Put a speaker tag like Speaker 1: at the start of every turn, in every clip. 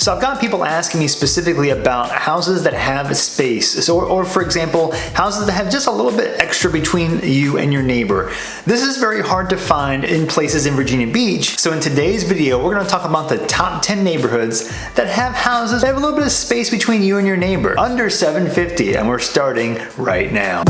Speaker 1: So I've got people asking me specifically about houses that have space. So, or for example, houses that have just a little bit extra between you and your neighbor. This is very hard to find in places in Virginia Beach. So in today's video, we're gonna talk about the top 10 neighborhoods that have houses that have a little bit of space between you and your neighbor. Under $750, and we're starting right now.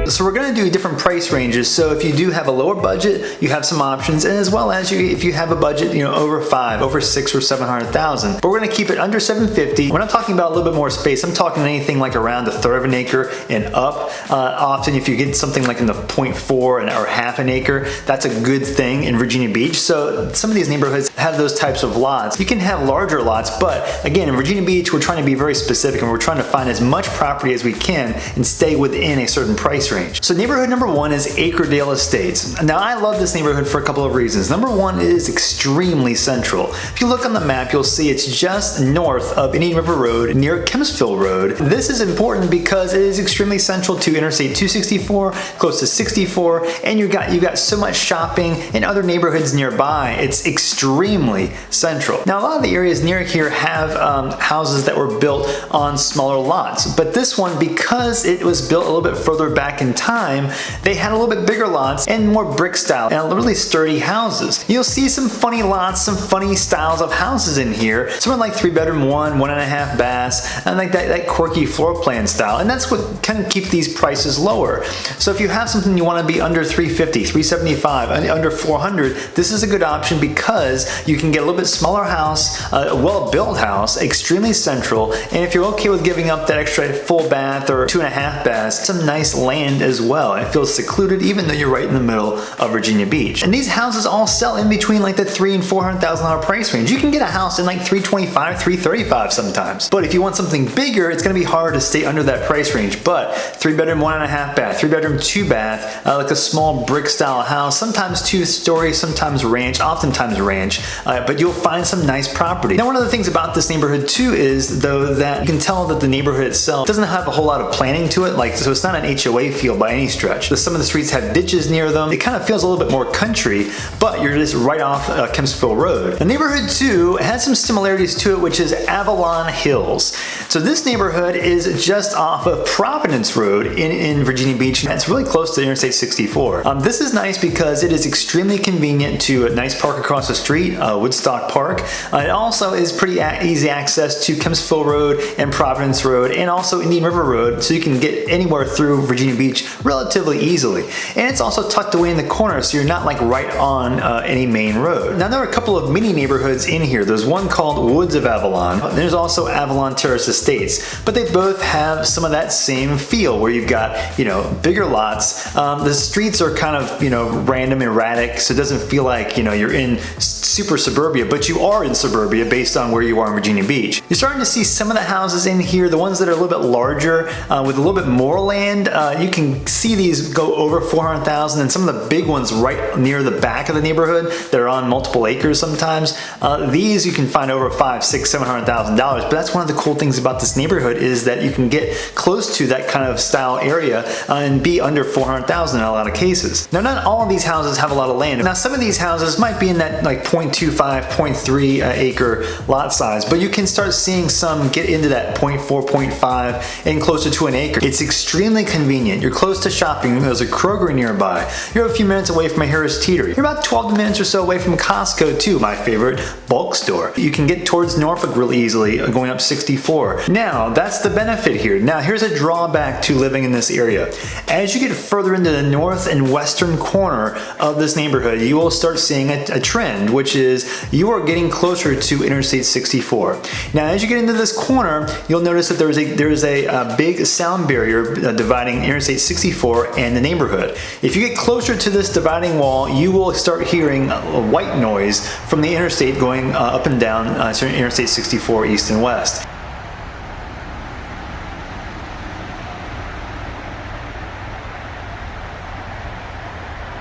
Speaker 1: So we're going to do different price ranges. So if you do have a lower budget, you have some options, and as well as if you have a budget, over over 6 or 700,000. But we're going to keep it under 750. We're not talking about a little bit more space. I'm talking anything like around a third of an acre and up. Often, if you get something like in the 0.4 or half an acre, that's a good thing in Virginia Beach. So some of these neighborhoods have those types of lots. You can have larger lots, but again, in Virginia Beach, we're trying to be very specific, and we're trying to find as much property as we can and stay within a certain price range. So neighborhood number 1 is Acredale Estates. Now I love this neighborhood for a couple of reasons. Number 1 is extremely central. If you look on the map, you'll see it's just north of Indian River Road near Kempsville Road. This is important because it is extremely central to Interstate 264, close to 64, and you got so much shopping and other neighborhoods nearby. It's extremely central. Now a lot of the areas near here have houses that were built on smaller lots, but this one, because it was built a little bit further back in time, they had a little bit bigger lots and more brick style and really sturdy houses. You'll see some funny lots, some funny styles of houses in here. Something like 3-bedroom, 1.5 baths, and like that quirky floor plan style. And that's what kind of keep these prices lower. So if you have something you want to be under 350, 375, under 400, this is a good option because you can get a little bit smaller house, a well-built house, extremely central, and if you're okay with giving up that extra full bath or 2.5 baths, some nice land as well. It feels secluded even though you're right in the middle of Virginia Beach. And these houses all sell in between like the $300,000 and $400,000 price range. You can get a house in like $325,000, $335,000 sometimes. But if you want something bigger, it's going to be hard to stay under that price range. But 3-bedroom, 1.5 bath, 3-bedroom, 2 bath, like a small brick style house, sometimes 2-story, sometimes ranch, oftentimes ranch, but you'll find some nice property. Now one of the things about this neighborhood too is though that you can tell that the neighborhood itself doesn't have a whole lot of planning to it, so it's not an HOA feel by any stretch. Some of the streets have ditches near them. It kind of feels a little bit more country, but you're just right off Kempsville Road. The neighborhood 2 has some similarities to it, which is Avalon Hills. So this neighborhood is just off of Providence Road in Virginia Beach, and it's really close to Interstate 64. This is nice because it is extremely convenient to a nice park across the street, Woodstock Park. It also is pretty easy access to Kempsville Road and Providence Road, and also Indian River Road, so you can get anywhere through Virginia Beach relatively easily. And it's also tucked away in the corner, so you're not like right on any main road. Now there are a couple of mini neighborhoods in here. There's one called Woods of Avalon. There's also Avalon Terrace Estates, but they both have some of that same feel where you've got, bigger lots. The streets are kind of, random, erratic, so it doesn't feel like, you're in super suburbia, but you are in suburbia based on where you are in Virginia Beach. You're starting to see some of the houses in here, the ones that are a little bit larger, with a little bit more land. You can see these go over 400,000, and some of the big ones right near the back of the neighborhood that are on multiple acres sometimes. These you can find over $500,000, $600,000, $700,000. But that's one of the cool things about this neighborhood is that you can get close to that kind of style area and be under 400,000 in a lot of cases. Now, not all of these houses have a lot of land. Now, some of these houses might be in that like 0.25, 0.3 acre lot size, but you can start seeing some get into that 0.4, 0.5, and closer to an acre. It's extremely convenient. You're close to shopping. There's a Kroger nearby. You're a few minutes away from a Harris Teeter. You're about 12 minutes or so away from Costco too, my favorite bulk store. You can get towards Norfolk really easily going up 64. Now, that's the benefit here. Now, here's a drawback to living in this area. As you get further into the north and western corner of this neighborhood, you will start seeing a trend, which is you are getting closer to Interstate 64. Now, as you get into this corner, you'll notice that there is a big sound barrier dividing Interstate 64 and the neighborhood. If you get closer to this dividing wall, you will start hearing white noise from the interstate going up and down Interstate 64 east and west.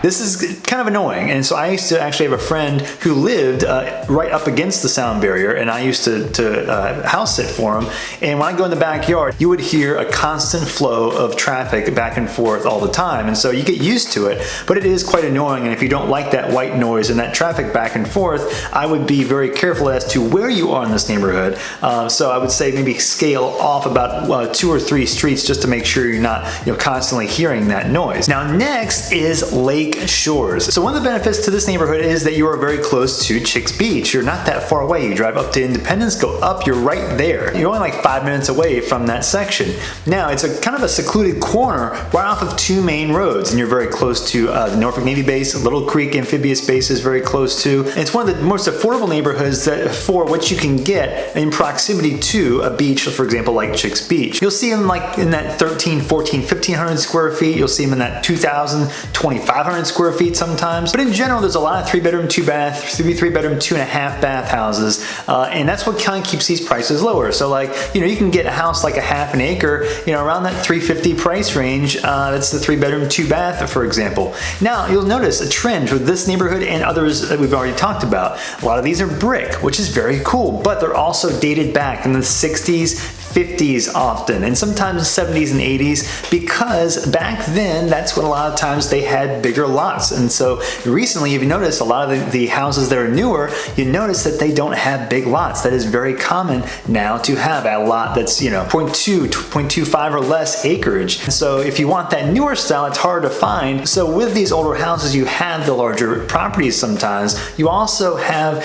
Speaker 1: This is kind of annoying, and so I used to actually have a friend who lived right up against the sound barrier, and I used to house sit for him, and when I go in the backyard, you would hear a constant flow of traffic back and forth all the time, and so you get used to it, but it is quite annoying, and if you don't like that white noise and that traffic back and forth, I would be very careful as to where you are in this neighborhood. So I would say maybe scale off about 2 or 3 streets just to make sure you're not constantly hearing that noise. Now next is lake shores. So one of the benefits to this neighborhood is that you are very close to Chicks Beach. You're not that far away. You drive up to Independence, go up, you're right there. You're only like 5 minutes away from that section. Now it's a kind of a secluded corner right off of 2 main roads, and you're very close to the Norfolk Navy base. Little Creek amphibious base is very close to. And it's one of the most affordable neighborhoods for what you can get in proximity to a beach, for example, like Chicks Beach. You'll see them like in that 13, 14, 1500 square feet. You'll see them in that 2000, 2500 square feet sometimes. But in general, there's a lot of 3-bedroom, 2-bath, 3-bedroom, 2.5-bath houses, and that's what kind of keeps these prices lower. So like, you can get a house like a half an acre, around that $350 price range. That's the 3-bedroom, 2-bath, for example. Now you'll notice a trend with this neighborhood and others that we've already talked about. A lot of these are brick, which is very cool, but they're also dated back in the 60s, 50s often, and sometimes 70s and 80s, because back then that's when a lot of times they had bigger lots. And so recently, if you notice, a lot of the houses that are newer, you notice that they don't have big lots. That is very common now to have a lot that's 0.2, 0.25 or less acreage. And so if you want that newer style, it's hard to find. So with these older houses, you have the larger properties sometimes. You also have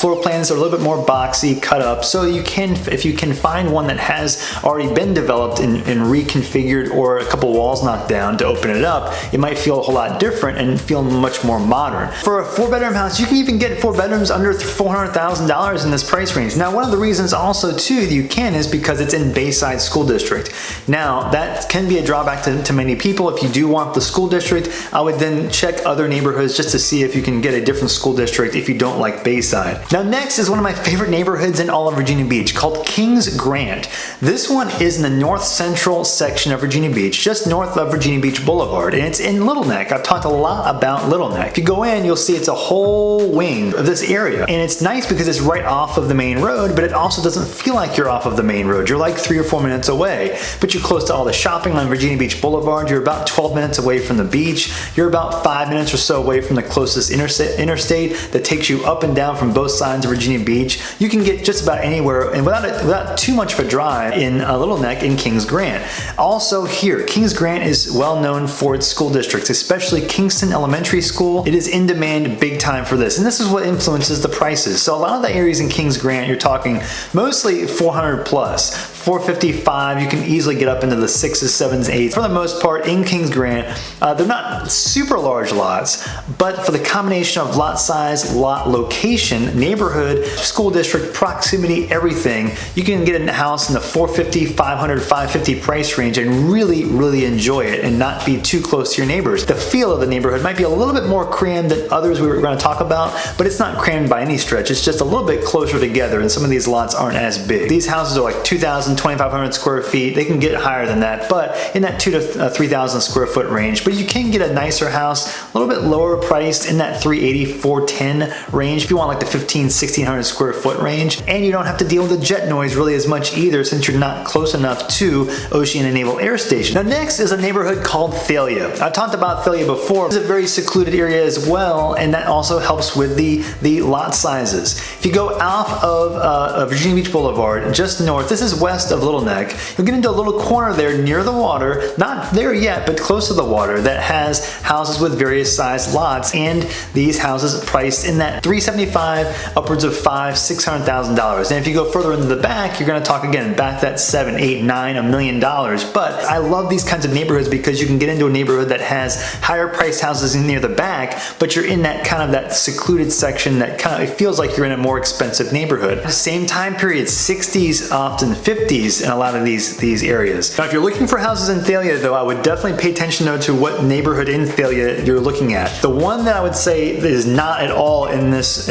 Speaker 1: floor plans that are a little bit more boxy, cut up, so you can, if you can find one that has already been developed and reconfigured, or a couple walls knocked down to open it up, it might feel a whole lot different and feel much more modern. For a 4-bedroom house, you can even get 4 bedrooms under $400,000 in this price range. Now, one of the reasons also too that you can is because it's in Bayside School District. Now, that can be a drawback to many people. If you do want the school district, I would then check other neighborhoods just to see if you can get a different school district if you don't like Bayside. Now, next is one of my favorite neighborhoods in all of Virginia Beach, called Kings Grant. This one is in the north central section of Virginia Beach, just north of Virginia Beach Boulevard, and it's in Little Neck. I've talked a lot about Little Neck. If you go in, you'll see it's a whole wing of this area, and it's nice because it's right off of the main road, but it also doesn't feel like you're off of the main road. You're like 3 or 4 minutes away, but you're close to all the shopping on Virginia Beach Boulevard. You're about 12 minutes away from the beach. You're about 5 minutes or so away from the closest interstate that takes you up and down from both sides of Virginia Beach. You can get just about anywhere, and without too much of a drive, in Little Neck in Kings Grant. Also here, Kings Grant is well known for its school districts, especially Kingston Elementary School. It is in demand big time for this, and this is what influences the prices. So a lot of the areas in Kings Grant, you're talking mostly 400 plus, 455. You can easily get up into the 6s, 7s, 8s. For the most part, in Kings Grant, they're not super large lots, but for the combination of lot size, lot location, neighborhood, school district, proximity, everything, you can get a house in the 450, 500, 550 price range and really enjoy it and not be too close to your neighbors. The feel of the neighborhood might be a little bit more crammed than others we were going to talk about, but it's not crammed by any stretch. It's just a little bit closer together, and some of these lots aren't as big. These houses are like 2,000, 2,500 square feet. They can get higher than that, but in that 2,000 to 3,000 square foot range. But you can get a nicer house, a little bit lower priced in that 380, 410 range if you want like the 1,500, 1,600 square foot range, and you don't have to deal with the jet noise really as much either, since you're not close enough to Oceana Naval Air Station. Now next is a neighborhood called Thalia. I talked about Thalia before. It's a very secluded area as well, and that also helps with the lot sizes. If you go off of Virginia Beach Boulevard, just north, this is west of Little Neck, you'll get into a little corner there near the water, not there yet, but close to the water, that has houses with various sized lots, and these houses priced in that $375 upwards of $500,000-$600,000. And if you go further into the back, you're going to talk again back that $7, $8, $9, $1 million. But I love these kinds of neighborhoods because you can get into a neighborhood that has higher priced houses in near the back, but you're in that kind of that secluded section that kind of, it feels like you're in a more expensive neighborhood. Same time period, 60s, often 50s in a lot of these areas. Now if you're looking for houses in Thalia though, I would definitely pay attention though to what neighborhood in Thalia you're looking at. The one that I would say that is not at all in this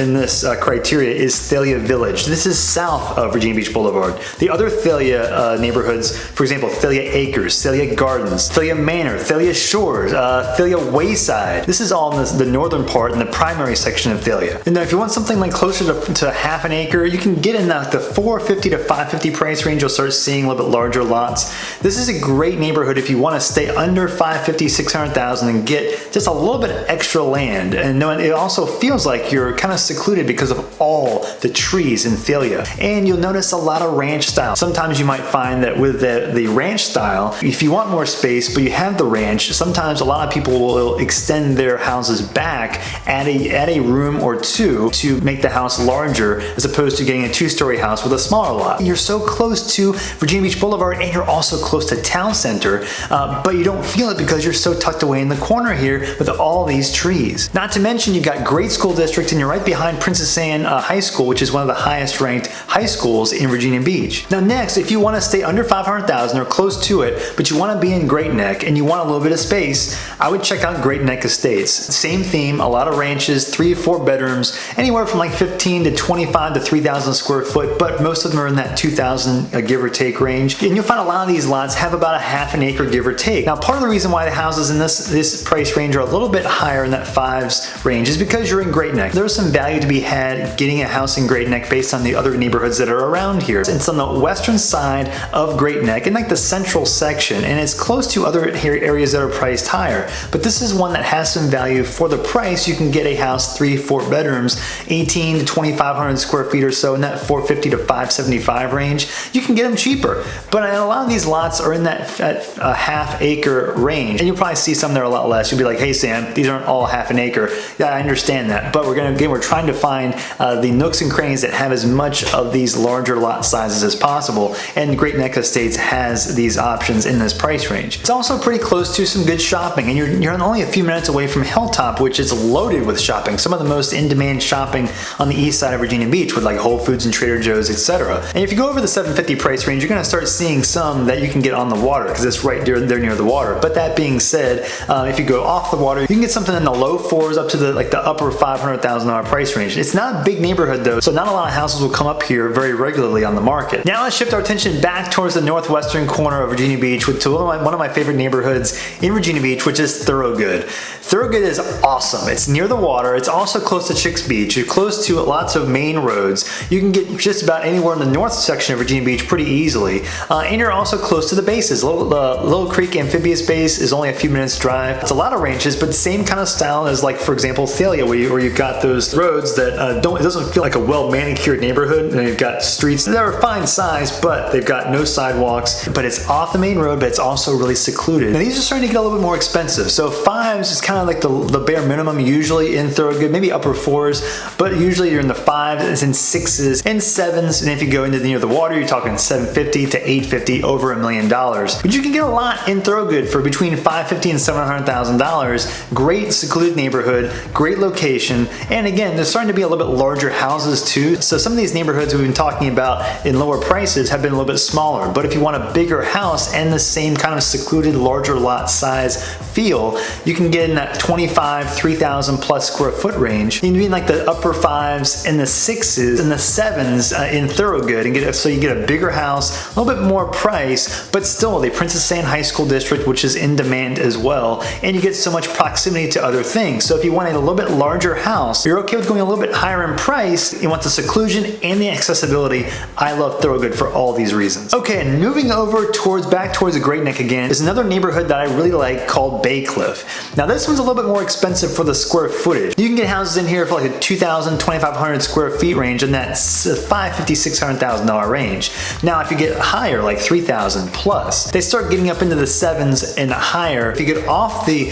Speaker 1: criteria is Thalia Village. This is south of Virginia Beach Boulevard. The other other Thalia neighborhoods, for example, Thalia Acres, Thalia Gardens, Thalia Manor, Thalia Shores, Thalia Wayside. This is all in the northern part in the primary section of Thalia. And now if you want something like closer to half an acre, you can get in the $450 to $550 price range. You'll start seeing a little bit larger lots. This is a great neighborhood if you want to stay under $550,000, $600,000 and get just a little bit of extra land. And it also feels like you're kind of secluded because of all the trees in Thalia. And you'll notice a lot of ranch style. Sometimes you might find that with the ranch style, if you want more space but you have the ranch, sometimes a lot of people will extend their houses back, add a room or two to make the house larger as opposed to getting a two-story house with a smaller lot. You're so close to Virginia Beach Boulevard and you're also close to town center, but you don't feel it because you're so tucked away in the corner here with all these trees. Not to mention you've got great school districts and you're right behind Princess Anne High School, which is one of the highest ranked high schools in Virginia Beach. Now next, if you want to stay under $500,000 or close to it, but you want to be in Great Neck and you want a little bit of space, I would check out Great Neck Estates. Same theme, a lot of ranches, 3 to 4 bedrooms, anywhere from like 15 to 25 to 3,000 square foot, but most of them are in that 2,000 give or take range. And you'll find a lot of these lots have about a half an acre give or take. Now part of the reason why the houses in this price range are a little bit higher in that 5s range is because you're in Great Neck. There's some value to be had getting a house in Great Neck based on the other neighborhoods that are around here. It's on the western side of Great Neck in like the central section, and it's close to other areas that are priced higher. But this is one that has some value for the price. You can get a house 3 to 4 bedrooms, 18 to 2,500 square feet or so in that $450 to $575 range. You can get them cheaper, but a lot of these lots are in that half acre range, and you'll probably see some that are a lot less. You'll be like, hey Sam, these aren't all half an acre. Yeah, I understand that, but we're trying to find the nooks and crannies that have as much of these larger lot sizes as possible, and Great Neck Estates has these options in this price range. It's also pretty close to some good shopping, and you're only a few minutes away from Hilltop, which is loaded with shopping. Some of the most in-demand shopping on the east side of Virginia Beach with like Whole Foods and Trader Joe's, etc. And if you go over the $750 price range, you're going to start seeing some that you can get on the water because it's right there near the water. But that being said, if you go off the water, you can get something in the low 4s up to the upper $500,000 price range. It's not a big neighborhood though, so not a lot of houses will come up here very regularly on the market. Now let's shift our attention back towards the northwestern corner of Virginia Beach to one of my favorite neighborhoods in Virginia Beach, which is Thoroughgood. Thoroughgood is awesome. It's near the water. It's also close to Chicks Beach. You're close to lots of main roads. You can get just about anywhere in the north section of Virginia Beach pretty easily. And you're also close to the bases. Little Creek Amphibious Base is only a few minutes drive. It's a lot of ranches, but same kind of style as like, for example, Thalia, where you've got those roads that it doesn't feel like a well-manicured neighborhood. And you've got streets that are fine size, but they've got no sidewalks. But it's off the main road, but it's also really secluded. Now these are starting to get a little bit more expensive. So 5s is kind of like the bare minimum usually in Thoroughgood, maybe upper 4s, but usually you're in the 5s and 6s and 7s. And if you go into near the water, you're talking $750,000 to $850,000, over $1 million. But you can get a lot in Thoroughgood for between $550,000 and $700,000. Great secluded neighborhood, great location, and again, there's starting to be a little bit larger houses too. So some of these neighborhoods we've been talking about in lower prices have been a little bit smaller. But if you want a bigger house and the same kind of secluded larger lot size feel, you can get in that 25, 3,000 plus square foot range. You can be in like the upper 5s and the 6s and the 7s in Thoroughgood and so you get a bigger house, a little bit more price, but still the Princess Anne High School District, which is in demand as well, and you get so much proximity to other things. So if you want a little bit larger house, you're okay with going a little bit higher in price, you want the seclusion and the accessibility, I love Thoroughgood for all these reasons. Okay, and moving over back towards the Great Neck again is another neighborhood that I really like called BAYCLIFF. Now this one's a little bit more expensive for the square footage. You can get houses in here for like a 2,000, 2,500 square feet range, and that's $550,000, $600,000 range. Now if you get higher, like 3,000 plus, they start getting up into the 7s and higher. If you get off the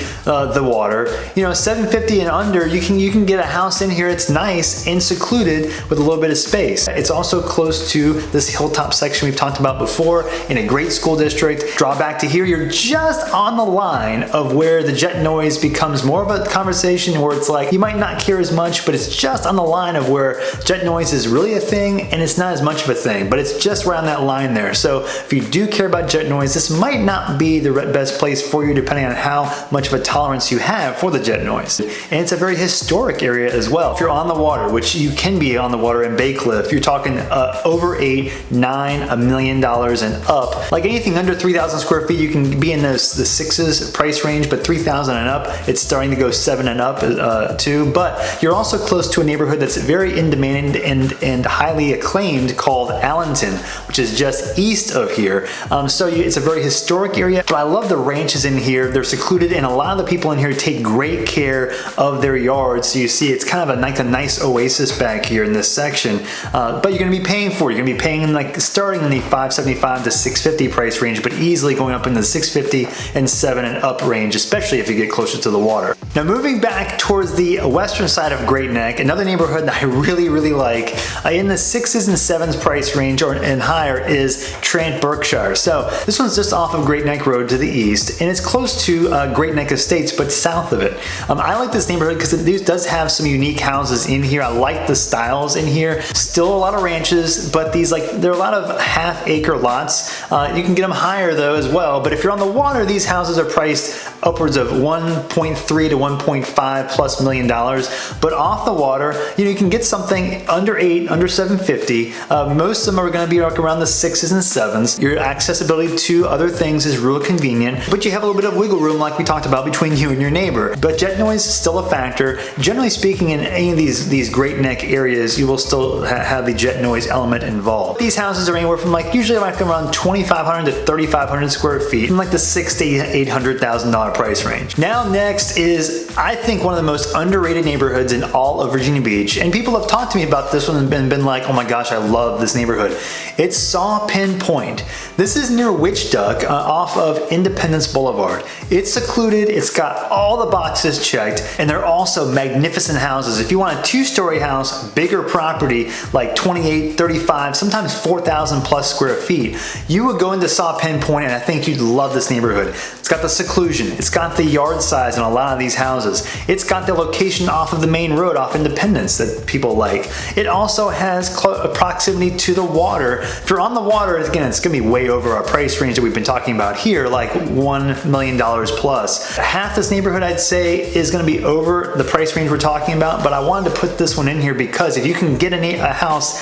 Speaker 1: water, you know, $750,000 and under, you can get a house in here. It's nice and secluded with a little bit of space. It's also close to this Hilltop section we've talked about before in a great school district. Drawback to here, you're just on the line of where the jet noise becomes more of a conversation, where it's like you might not care as much, but it's just on the line of where jet noise is really a thing and it's not as much of a thing, but it's just around that line there. So if you do care about jet noise, this might not be the best place for you depending on how much of a tolerance you have for the jet noise. And it's a very historic area as well. If you're on the water, which you can be on the water in Baycliff, you're talking over $8, $9, $1 million and up. Like anything under 3,000 square feet, you can be in the sixes price range, but 3,000 and up, it's starting to go 7 and up too. But you're also close to a neighborhood that's very in demand and highly acclaimed called Allenton, which is just east of here. It's a very historic area, but I love the ranches in here. They're secluded and a lot of the people in here take great care of their yards. So you see it's kind of like a nice oasis back here in this section, but you're gonna be paying for it. You're gonna be paying like starting in the $575 to $650 price range, but easily going up in the $650 and $7 and up range, especially if you get closer to the water. Now moving back towards the western side of Great Neck, another neighborhood that I really like in the 6s and 7s price range and higher is TRANT, Berkshire. So this one's just off of Great Neck Road to the east, and it's close to Great Neck Estates, but south of it. I like this neighborhood because it does have some unique houses in here. I like the styles in here. Still a lot of ranches, but there are a lot of half-acre lots. You can get them higher though as well, but if you're on the water, these houses are priced upwards of $1.3 to $1.5 plus million. But off the water, you can get something under $8, under $750. Most of them are going to be like around the 6s and 7s. Your accessibility to other things is real convenient, but you have a little bit of wiggle room like we talked about between you and your neighbor. But jet noise is still a factor. Generally speaking, in any of these Great Neck areas, you will still have the jet noise element involved. These houses are anywhere from usually around 2,500 to 3,500 square feet, in like the $600,000 to $800,000 price range. Now next is, I think, one of the most underrated neighborhoods in all of Virginia Beach, and people have talked to me about this one and been like, oh my gosh, I love this neighborhood. It's Saw Pin Point. This is near Witch Duck off of Independence Boulevard. It's secluded, it's got all the boxes checked, and they're also magnificent houses. If you want a 2-story house, bigger property, like 28, 35, sometimes 4,000 plus square feet, you would go into Saw Pin Point, and I think you'd love this neighborhood. It's got the seclusion, it's got the yard size in a lot of these houses, it's got the location off of the main road off Independence that people like. It also has proximity to the water. If you're on the water, again, it's gonna be way over our price range that we've been talking about here, like $1 million plus. Half this neighborhood, I'd say, is gonna be over the price range we're talking about, but I wanted to put this one in here because if you can get a house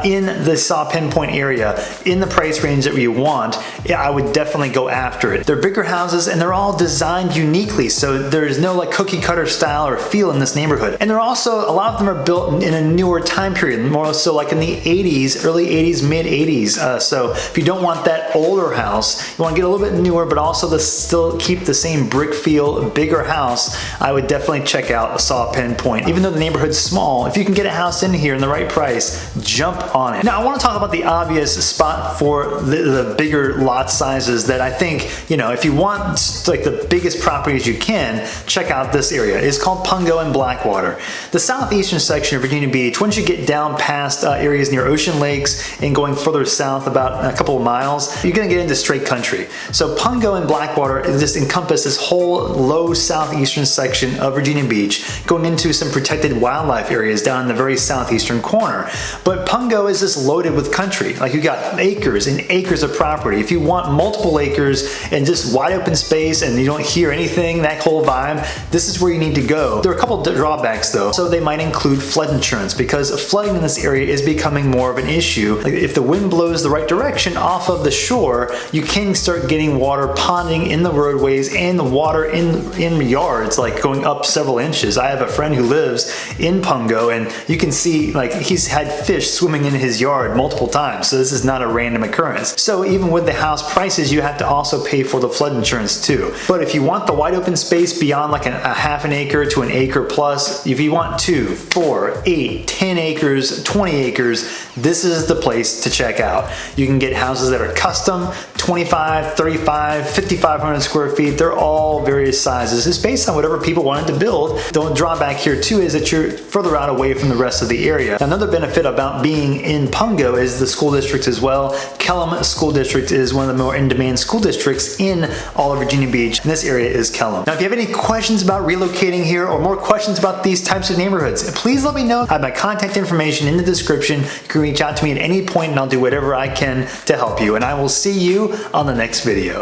Speaker 1: in the Saw Pin Point area in the price range that you want, yeah, I would definitely go after it. They're bigger houses and they're all designed uniquely, so there's no like cookie cutter style or feel in this neighborhood. And they're also, a lot of them are built in a newer time period, more so like in the 80s, early 80s, mid 80s. So if you don't want that older house, you want to get a little bit newer, but also to still keep the same brick feel, bigger house, I would definitely check out Saw Pin Point. Even though the neighborhood's small, if you can get a house in here in the right price, jump on it. Now I want to talk about the obvious spot for the bigger lot sizes that I think, if you want like the biggest properties you can, check out this area. It's called Pungo and Blackwater. The southeastern section of Virginia Beach, once you get down past areas near Ocean Lakes and going further south about a couple of miles, you're gonna get into straight country. So Pungo and Blackwater just encompass this whole low southeastern section of Virginia Beach, going into some protected wildlife areas down in the very southeastern corner. But Pungo is just loaded with country. Like you got acres and acres of property. If you want multiple acres and just wide open space and you don't hear anything, that whole vibe, this is where you need to go. There are a couple drawbacks though. So they might include flood insurance because flooding in this area is becoming more of an issue. Like if the wind blows the right direction off of the shore, you can start getting water ponding in the roadways and the water in yards, like going up several inches. I have a friend who lives in Pungo and you can see like he's had fish swimming in his yard multiple times. So this is not a random occurrence. So even with the house prices, you have to also pay for the flood insurance too. But if you want the wide open space beyond like a half an acre to an acre plus, if you want 2, 4, 8, 10 acres, 20 acres, this is the place to check out. You can get houses that are custom, 25, 35, 5,500 square feet. They're all various sizes. It's based on whatever people wanted to build. The drawback here too is that you're further out away from the rest of the area. Now, another benefit about being in Pungo is the school district as well. Kellam School District is one of the more in-demand school districts in all of Virginia Beach, and this area is Kellam. Now, if you have any questions about relocating here or more questions about these types of neighborhoods, please let me know. I have my contact information in the description. You can reach out to me at any point and I'll do whatever I can to help you. And I will see you on the next video.